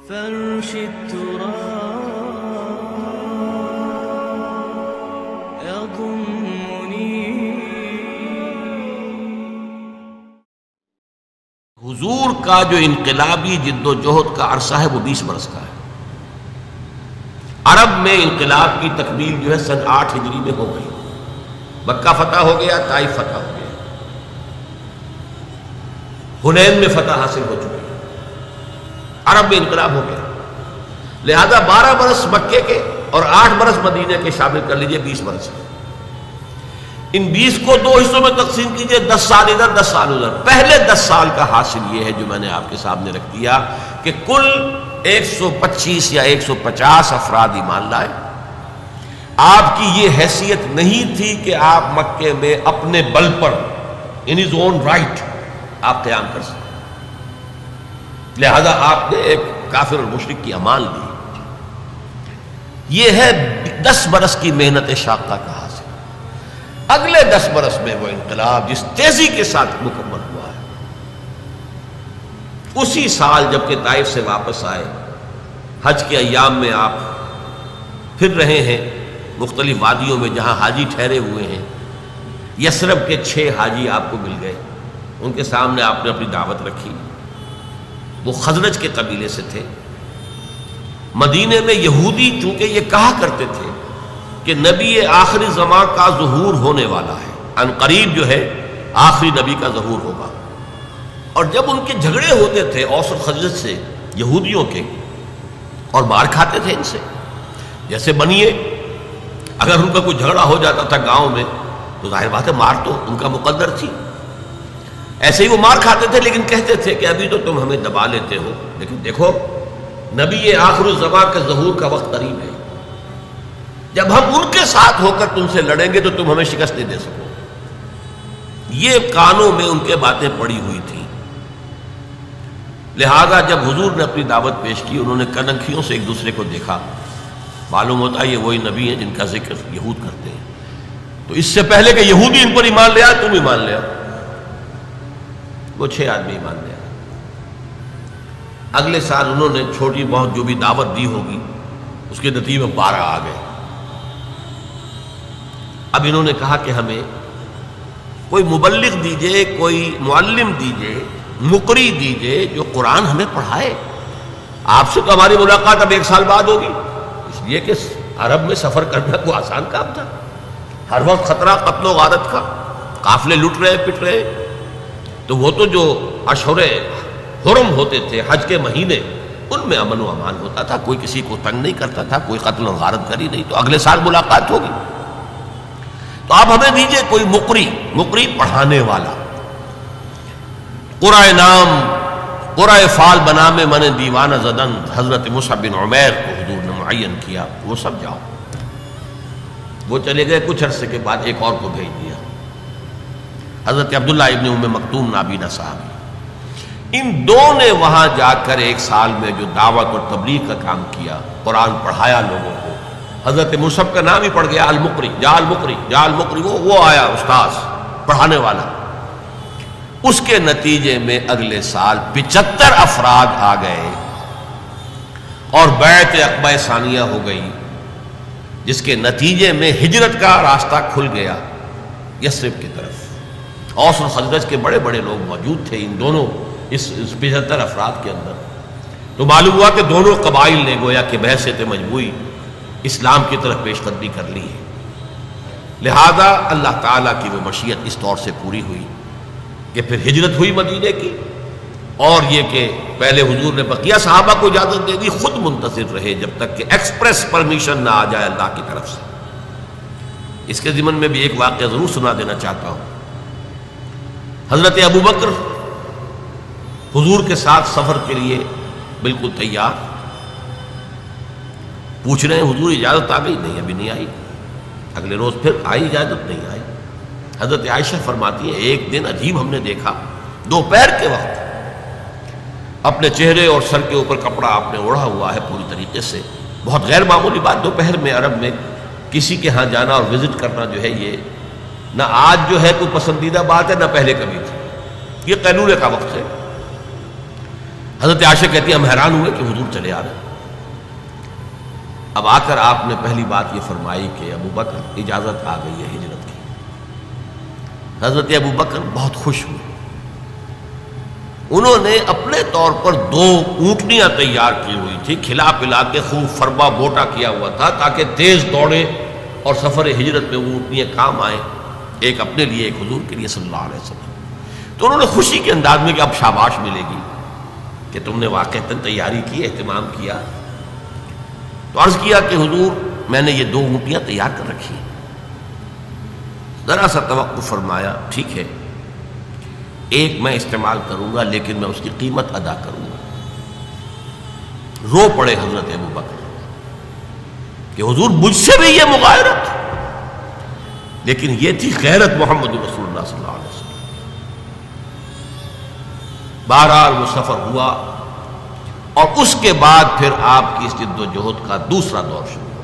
فرش التراب يضمني. حضور کا جو انقلابی جد و جہد کا عرصہ ہے وہ 20 برس کا ہے. عرب میں انقلاب کی تکمیل جو ہے سن 8 ہجری میں ہو گئی. مکہ فتح ہو گیا، طائف فتح ہو گیا، حنین میں فتح حاصل ہو چکی، عرب میں انقلاب ہو گیا. لہذا 12 برس مکے کے اور 8 برس مدینہ کے شامل کر لیجئے، 20 برس. ان 20 کو 2 حصوں میں تقسیم کیجئے، 10 سال ادھر 10 سال ادھر. پہلے 10 سال کا حاصل یہ ہے جو میں نے آپ کے سامنے رکھ دیا کہ کل 125 یا 150 افراد ایمان لائے. آپ کی یہ حیثیت نہیں تھی کہ آپ مکے میں اپنے بل پر ان ہز اون رائٹ آپ قیام کر سکیں، لہذا آپ نے ایک کافر اور مشرک کی امان لی. یہ ہے 10 برس کی محنت شاقہ کا حاصل. اگلے 10 برس میں وہ انقلاب جس تیزی کے ساتھ مکمل ہوا ہے، اسی سال جب کہ طائف سے واپس آئے، حج کے ایام میں آپ پھر رہے ہیں مختلف وادیوں میں جہاں حاجی ٹھہرے ہوئے ہیں. یثرب کے 6 حاجی آپ کو مل گئے، ان کے سامنے آپ نے اپنی دعوت رکھی. وہ خزرج کے قبیلے سے تھے. مدینے میں یہودی چونکہ یہ کہا کرتے تھے کہ نبی آخری زمان کا ظہور ہونے والا ہے، ان قریب جو ہے آخری نبی کا ظہور ہوگا. اور جب ان کے جھگڑے ہوتے تھے اوس اور خزرج سے یہودیوں کے، اور مار کھاتے تھے ان سے، جیسے بنیے اگر ان کا کوئی جھگڑا ہو جاتا تھا گاؤں میں تو ظاہر بات ہے مار تو ان کا مقدر تھی، ایسے ہی وہ مار کھاتے تھے. لیکن کہتے تھے کہ ابھی تو تم ہمیں دبا لیتے ہو، لیکن دیکھو نبی آخر الزمان کے ظہور کا وقت قریب ہے، جب ہم ان کے ساتھ ہو کر تم سے لڑیں گے تو تم ہمیں شکست نہیں دے سکو. یہ کانوں میں ان کے باتیں پڑی ہوئی تھیں. لہذا جب حضور نے اپنی دعوت پیش کی، انہوں نے کنکھیوں سے ایک دوسرے کو دیکھا. معلوم ہوتا ہے یہ وہی نبی ہیں جن کا ذکر یہود کرتے ہیں. تو اس سے پہلے کہ یہودی ان پر ایمان لے آئے، تم ایمان لے آؤ. وہ 6 آدمی ایمان لے آئے. اگلے سال انہوں نے چھوٹی بہت جو بھی دعوت دی ہوگی اس کے نتیجے میں 12 آ گئے. اب انہوں نے کہا کہ ہمیں کوئی مبلغ دیجئے، کوئی معلم دیجئے، مقری دیجئے جو قرآن ہمیں پڑھائے. آپ سے تو ہماری ملاقات اب 1 سال بعد ہوگی، اس لیے کہ عرب میں سفر کرنا کوئی آسان کام تھا. ہر وقت خطرہ قتل و غارت کا، قافلے لٹ رہے پٹ رہے. تو وہ تو جو اشہر حرم ہوتے تھے، حج کے مہینے، ان میں امن و امان ہوتا تھا، کوئی کسی کو تنگ نہیں کرتا تھا، کوئی قتل و غارت کری نہیں. تو اگلے سال ملاقات ہوگی، تو آپ ہمیں دیجئے کوئی مقری پڑھانے والا. قرآن نام قرآن فال بنا میں من دیوانہ زدن حضرت مصعب بن عمیر کو حضور نے معین کیا. وہ سب جاؤ. وہ چلے گئے. کچھ عرصے کے بعد ایک اور کو بھیج دیا، حضرت عبداللہ ابن ام مکتوم نابینا صحابی. ان دو نے وہاں جا کر 1 سال میں جو دعوت اور تبلیغ کا کام کیا، قرآن پڑھایا لوگوں کو. حضرت مصعب کا نام ہی پڑ گیا المقری، جا المقری، وہ آیا استاذ پڑھانے والا. اس کے نتیجے میں اگلے سال 75 افراد آ گئے اور بیعت عقبہ ثانیہ ہو گئی، جس کے نتیجے میں ہجرت کا راستہ کھل گیا یثرب کی طرف. اوس اور خزرج کے بڑے بڑے لوگ موجود تھے ان دونوں اس 75 افراد کے اندر. تو معلوم ہوا کہ دونوں قبائل نے گویا کہ بحثیت مجموعی اسلام کی طرف پیش قدمی کر لی ہے. لہذا اللہ تعالیٰ کی وہ مشیت اس طور سے پوری ہوئی کہ پھر ہجرت ہوئی مدینے کی. اور یہ کہ پہلے حضور نے بقیہ صحابہ کو اجازت دے دی، خود منتظر رہے جب تک کہ ایکسپریس پرمیشن نہ آ جائے اللہ کی طرف سے. اس کے ضمن میں بھی ایک واقعہ ضرور سنا دینا چاہتا ہوں. حضرت ابوبکر حضور کے ساتھ سفر کے لیے بالکل تیار، پوچھ رہے ہیں حضور اجازت آ گئی؟ نہیں ابھی نہیں آئی. اگلے روز پھر آئی اجازت؟ نہیں آئی. حضرت عائشہ فرماتی ہے ایک دن عجیب ہم نے دیکھا، دوپہر کے وقت اپنے چہرے اور سر کے اوپر کپڑا آپ نے اوڑھا ہوا ہے پوری طریقے سے. بہت غیر معمولی بات، دوپہر میں عرب میں کسی کے ہاں جانا اور وزٹ کرنا جو ہے یہ نہ آج جو ہے کوئی پسندیدہ بات ہے، نہ پہلے کبھی تھی. یہ قیلولے کا وقت ہے. حضرت عائشہ کہتی ہے ہم حیران ہوئے کہ حضور چلے آ رہے ہیں۔ اب آ کر آپ نے پہلی بات یہ فرمائی کہ ابو بکر اجازت آ گئی ہے ہجرت کی۔ حضرت ابو بکر بہت خوش ہوئے، انہوں نے اپنے طور پر 2 اونٹنیاں تیار کی ہوئی تھی، کھلا پلا کے خوب فربا موٹا کیا ہوا تھا تاکہ تیز دوڑے اور سفر ہجرت میں وہ اونٹنیاں کام آئیں، ایک اپنے لیے ایک حضور کے لیے صلی اللہ علیہ وسلم۔ تو انہوں نے خوشی کے انداز میں کہ اب شاباش ملے گی کہ تم نے واقعتاً تیاری کی، اہتمام کیا، تو عرض کیا کہ حضور میں نے یہ 2 اونٹیاں تیار کر رکھی ہیں۔ ذرا سا توقف فرمایا، ٹھیک ہے ایک میں استعمال کروں گا لیکن میں اس کی قیمت ادا کروں گا۔ رو پڑے حضرت ابو بکر کہ حضور مجھ سے بھی یہ مغایرت، لیکن یہ تھی غیرت محمد رسول اللہ صلی اللہ علیہ وسلم۔ بہرحال وہ سفر ہوا اور اس کے بعد پھر آپ کی اس جد و جہد کا دوسرا دور شروع۔